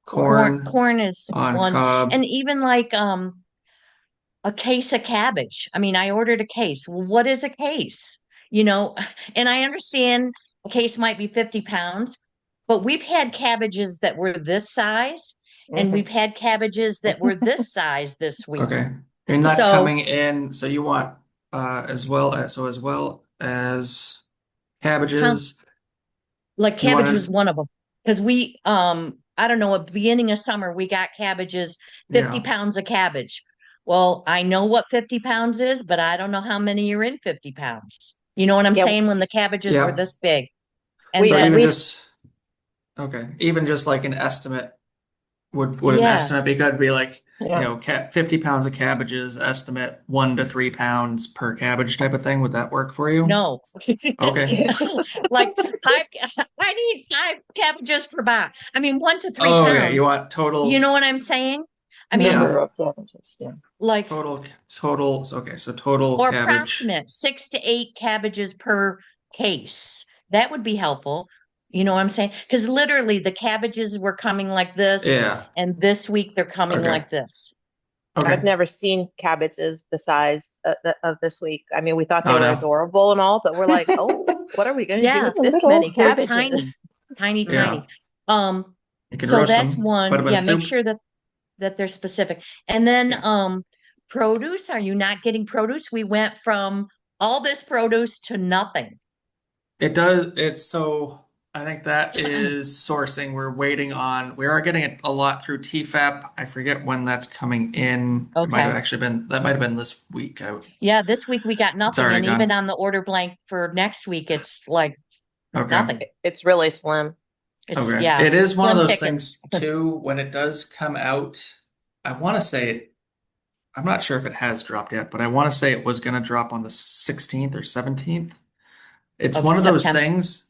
corn Corn is on one. cob. And even like a case of cabbage. I mean, I ordered a case. Well, what is a case? You know, and I understand a case might be 50 pounds, but we've had cabbages that were this size, and Mhm. we've had cabbages that were this size this week. Okay. And that's So, coming in. So you want as well as cabbages. like You cabbage want was to, one of them. Because we, I don't know, at the beginning of summer, we got cabbages, 50 yeah. pounds of cabbage. Well, I know what 50 pounds is, but I don't know how many are in 50 pounds. You know what I'm Yeah. saying? When the cabbages were Yep. this big. And We So then, even we just okay, even just like an estimate would an yeah, estimate be good? Be like, Yeah. 50 pounds of cabbages, estimate 1 to 3 pounds per cabbage type of thing. Would that work for you? no. Okay. Like five, I need 5 cabbages per box. I mean, 1 to 3 Oh, okay. You pounds. want You know totals? what I'm saying? I mean, Yeah. number of cabbages, yeah. like, Totals. Okay. So total or cabbage. approximate 6 to 8 cabbages per case. That would be helpful. You know what I'm saying? Because literally the cabbages were coming like this, Yeah. and this week they're coming Okay. like this. Okay. I've never seen cabbages the size of this week. I mean, we thought they Oh were no. adorable and all, but we're like, oh, what are we going to do Yeah, with A this little many they're cabbages. tiny, cabbages? Yeah. tiny. Um, You can so roast that's them. Put one. them in Yeah, make soup. sure that they're specific. And then Yeah. produce, are you not getting produce? We went from all this produce to nothing. It does. It's so. I think that is sourcing. We're waiting on. We are getting it a lot through TFAP. I forget when that's coming in. It might have Okay. actually been. That might have been this week. Yeah, this week we got It's nothing. already And even gone. on the order blank for next week, it's like Okay. nothing. It's really slim. It's, Okay. yeah, It is one of slim those pickings. things too. When it does come out, I want to say it. I'm not sure if it has dropped yet, but I want to say it was going to drop on the 16th or 17th. It's Of one of those September. things.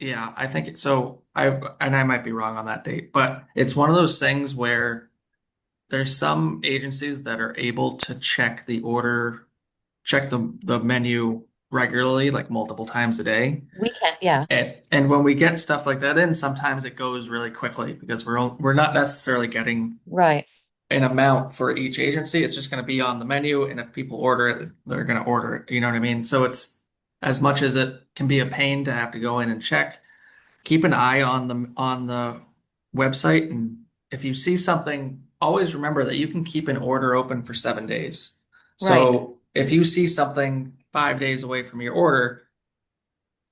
Yeah, I think it's so I might be wrong on that date, but it's one of those things where there's some agencies that are able to check the order, check the menu regularly, like multiple times a day. We can't, yeah, And when we get stuff like that in, sometimes it goes really quickly because we're not necessarily getting right. an amount for each agency. It's just going to be on the menu, and if people order it, they're going to order it. You know what I mean? So it's as much as it can be a pain to have to go in and check, keep an eye on the website, and if you see something, always remember that you can keep an order open for 7 days. Right. So if you see something 5 days away from your order,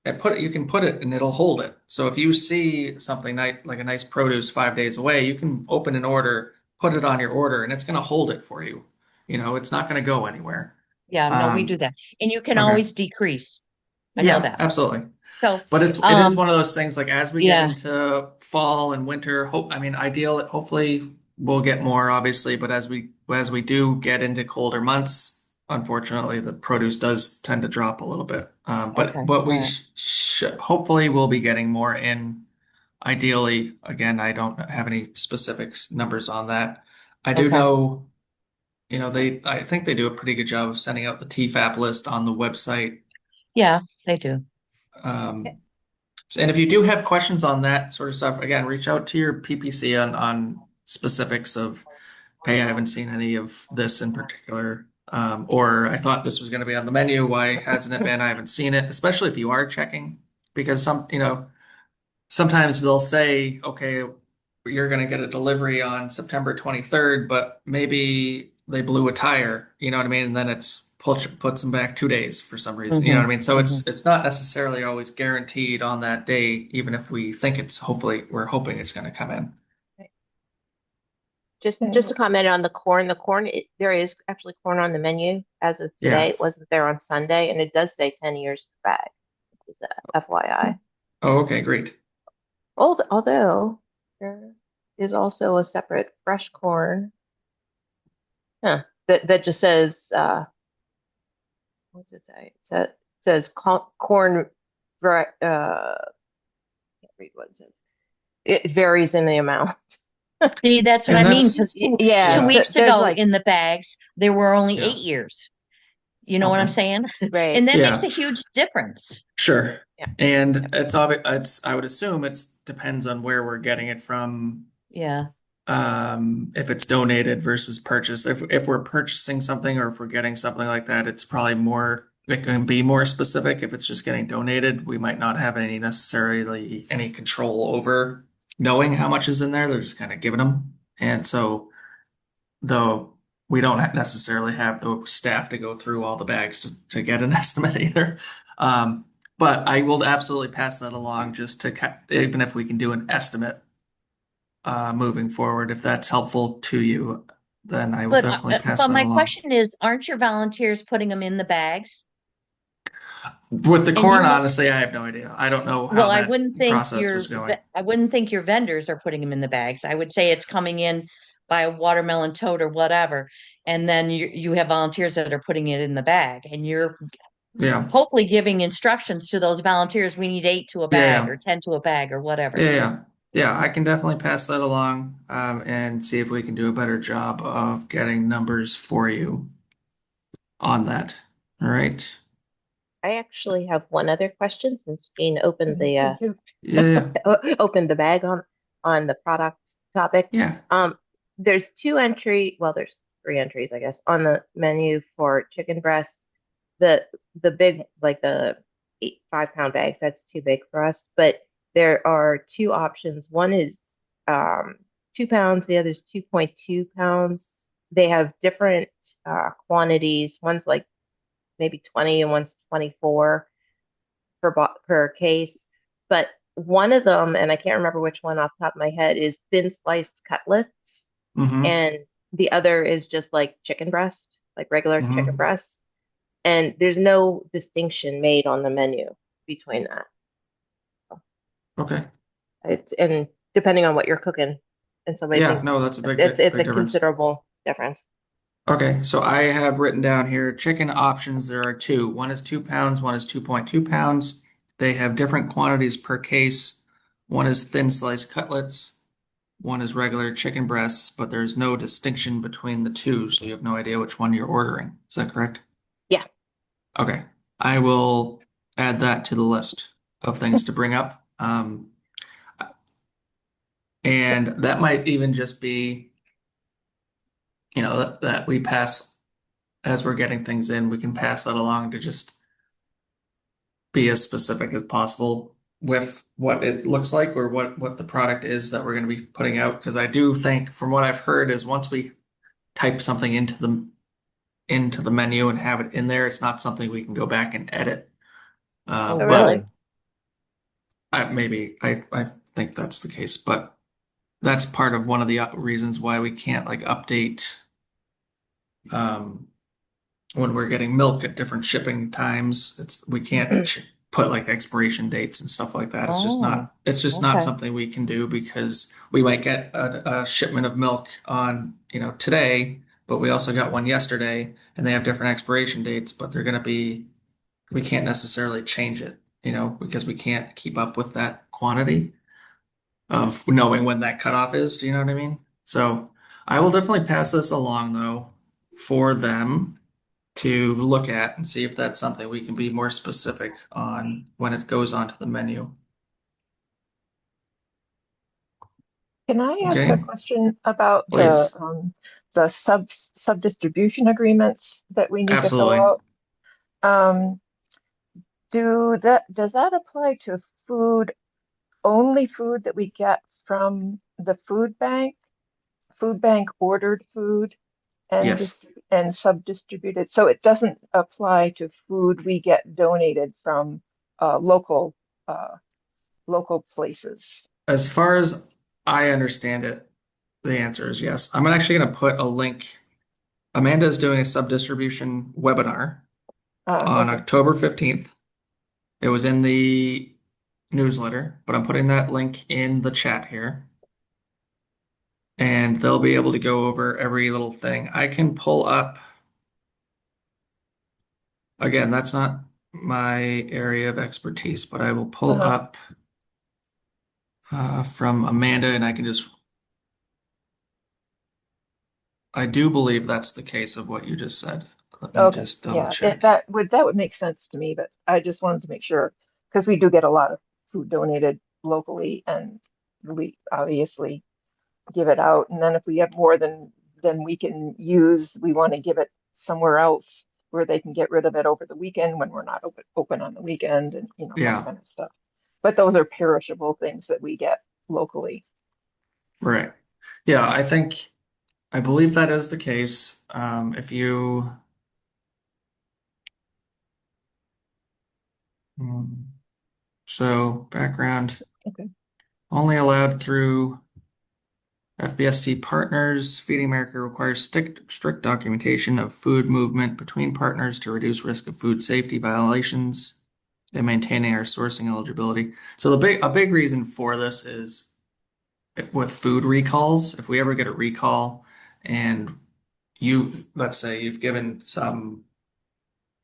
you can put it and it'll hold it. So if you see something like a nice produce 5 days away, you can open an order, put it on your order, and it's going to hold it for you. It's not going to go anywhere. Yeah, no, we do Um, that. And you can okay. always decrease. I know Yeah, that. absolutely. So, But it is one of those things like as we get yeah, into fall and winter, hopefully we'll get more obviously, but as we do get into colder months, unfortunately the produce does tend to drop a little bit. okay, But all we right, hopefully we'll be getting more in. Ideally, again, I don't have any specific numbers on that. I do okay. know, I think they do a pretty good job of sending out the TFAP list on the website. Yeah, they do. Um, and if you do have questions on that sort of stuff, again, reach out to your PPC on specifics of, hey, I haven't seen any of this in particular. Or I thought this was going to be on the menu. Why hasn't it been? I haven't seen it, especially if you are checking, because sometimes they'll say, okay, you're going to get a delivery on September 23rd, but maybe they blew a tire, you know what I mean? And then puts them back 2 days for some reason, you know what I mean? So it's not necessarily always guaranteed on that day, even if we think we're hoping it's going to come in. Just to comment on the corn. There is actually corn on the menu as of Yeah. today. It wasn't there on Sunday, and it does say 10 years back. Just a FYI. Oh, okay, great. Although there is also a separate fresh corn. That just says what's it say? It says corn. Can't read what it says. It varies in the amount. See, that's what And I mean, that's because Yeah, two yeah. weeks there's ago like in the bags, there were only Yeah. 8 years. You know what I'm Okay. saying? right. And that Yeah. makes a huge difference. Sure. Yeah. And it's obvious, I would assume it's depends on where we're getting it from. Yeah. If it's donated versus purchased. If we're purchasing something or if we're getting something like that, it's probably more, it can be more specific. If it's just getting donated, we might not have necessarily any control over knowing how much is in there. They're just kind of giving them. And so, though we don't necessarily have the staff to go through all the bags to get an estimate either. But I will absolutely pass that along just to, even if we can do an estimate moving forward. If that's helpful to you, then I will definitely pass But that my along. question is, aren't your volunteers putting them in the bags? With the And corn, you must, honestly, I have no idea. I don't know how well, that process was going. I wouldn't think your vendors are putting them in the bags. I would say it's coming in by a watermelon tote or whatever. And then you have volunteers that are putting it in the bag, and you're Yeah. hopefully giving instructions to those volunteers. We need 8 to a bag Yeah. or 10 to a bag or whatever. Yeah. Yeah. I can definitely pass that along, and see if we can do a better job of getting numbers for you on that. All right. I actually have one other question since Jane opened the Yeah. opened the bag on the product topic. Yeah. There's there's 3 entries, I guess, on the menu for chicken breast. The big, like the 5 pound bags, that's too big for us. But there are 2 options. One is 2 pounds, the other is 2.2 pounds. They have different quantities. One's like maybe 20 and one's 24 per case. But one of them, and I can't remember which one off the top of my head, is thin sliced cutlets, Mm-hmm. and the other is just like chicken breast, like regular chicken Mm-hmm. breast. And there's no distinction made on the menu between that. Okay. And depending on what you're cooking, and so I Yeah. think No, that's a big it's a difference. considerable difference. Okay, so I have written down here chicken options. There are 2. One is 2 pounds, one is 2.2 pounds. They have different quantities per case. One is thin sliced cutlets, one is regular chicken breasts, but there's no distinction between the two, so you have no idea which one you're ordering. Is that correct? Yeah. Okay, I will add that to the list of things to bring up. And that might even just be, that we pass as we're getting things in, we can pass that along to just be as specific as possible with what it looks like or what the product is that we're going to be putting out. Because I do think, from what I've heard, is once we type something into the menu and have it in there, it's not something we can go back and edit. Oh, But really? I think that's the case, but that's part of one of the reasons why we can't like update when we're getting milk at different shipping times. We can't put like expiration dates and stuff like that. Oh, It's just not okay. something we can do because we might get a shipment of milk on, today, but we also got one yesterday and they have different expiration dates, but we can't necessarily change it, because we can't keep up with that quantity of knowing when that cutoff is. Do you know what I mean? So I will definitely pass this along though for them to look at and see if that's something we can be more specific on when it goes onto the menu. Can I ask Okay, a question about please. the sub-distribution agreements that we need to fill Absolutely. out? Um, does that apply to only food that we get from the food bank ordered food and Yes. and sub-distributed? So it doesn't apply to food we get donated from local local places. As far as I understand it, the answer is yes. I'm actually going to put a link. Amanda is doing a sub-distribution webinar on Okay. October 15th. It was in the newsletter, but I'm putting that link in the chat here. And they'll be able to go over every little thing. I can pull up, again, that's not my area of expertise, but I will pull Uh-huh. up from Amanda and I can just, I do believe that's the case of what you just said. Let me Okay, just double yeah, check. that would make sense to me, but I just wanted to make sure because we do get a lot of food donated locally, and we obviously give it out. And then if we have more than we can use, we want to give it somewhere else where they can get rid of it over the weekend when we're not open on the weekend, and that Yeah, kind of stuff. But those are perishable things that we get locally. right. Yeah, I believe that is the case. If you, hmm, so background, Okay. only allowed through FBST partners. Feeding America requires strict documentation of food movement between partners to reduce risk of food safety violations and maintaining our sourcing eligibility. So a big reason for this is with food recalls. If we ever get a recall and let's say you've given some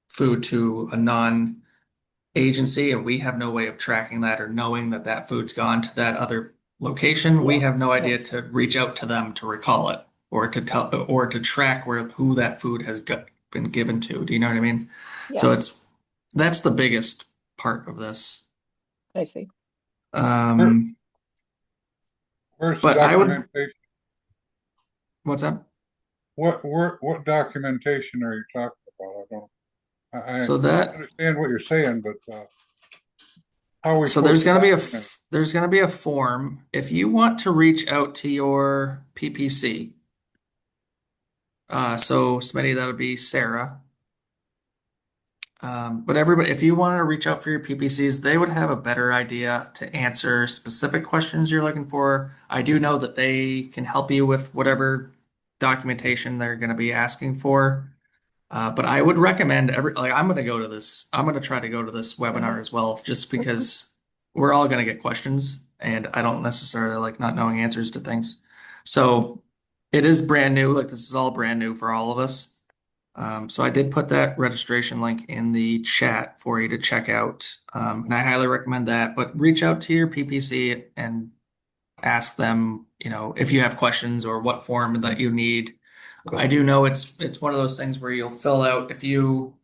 food to a non-agency and we have no way of tracking that or knowing that that food's gone to that other location, we Yeah. have no Yeah. idea to reach out to them to recall it or to tell or to track who that food has been given to. Do you know what I mean? Yeah. So that's the biggest part of this. I see. Where, Um, where's the but I would, documentation? what's that? What documentation are you talking about? I don't, So I understand what you're saying, but, how are we so supposed to document it? there's gonna be a form if you want to reach out to your PPC. So Smitty, that would be Sarah. But everybody, if you want to reach out for your PPCs, they would have a better idea to answer specific questions you're looking for. I do know that they can help you with whatever documentation they're going to be asking for. But I would recommend I'm going to go to this. I'm going to try to go to this webinar as well, just because we're all going to get questions, and I don't necessarily like not knowing answers to things. So it is brand new. Like this is all brand new for all of us. So I did put that registration link in the chat for you to check out. And I highly recommend that. But reach out to your PPC and ask them, if you have questions or what form that you need. I do know it's one of those things where you'll fill out if you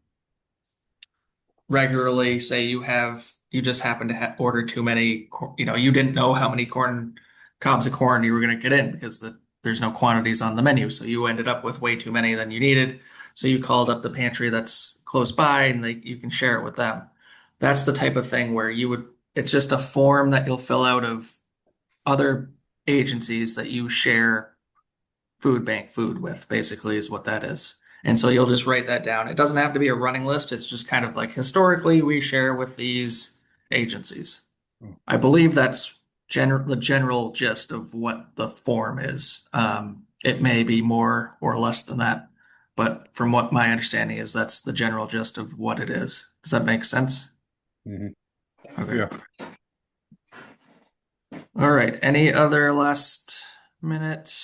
regularly say you just happen to order too many, you didn't know how many cobs of corn you were going to get in because there's no quantities on the menu. So you ended up with way too many than you needed. So you called up the pantry that's close by and you can share it with them. That's the type of thing where it's just a form that you'll fill out of other agencies that you share food bank food with, basically, is what that is. And so you'll just write that down. It doesn't have to be a running list. It's just kind of like historically we share with these agencies. I believe that's the general gist of what the form is. It may be more or less than that, but from what my understanding is, that's the general gist of what it is. Does that make sense? Mhm. Okay. Yeah. All right. Any other last minute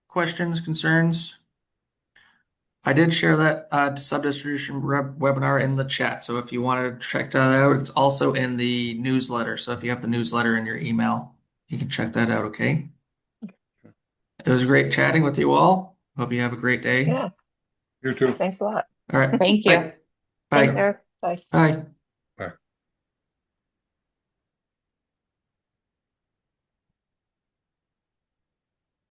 questions, concerns? I did share that sub-distribution webinar in the chat. So if you wanted to check that out, it's also in the newsletter. So if you have the newsletter in your email, you can check that out, okay? It was great chatting with you all. Hope you have a great day. Yeah. You too. Thanks a lot. All right. Thank you. Bye. Thanks, Bye. Eric. Bye. Bye.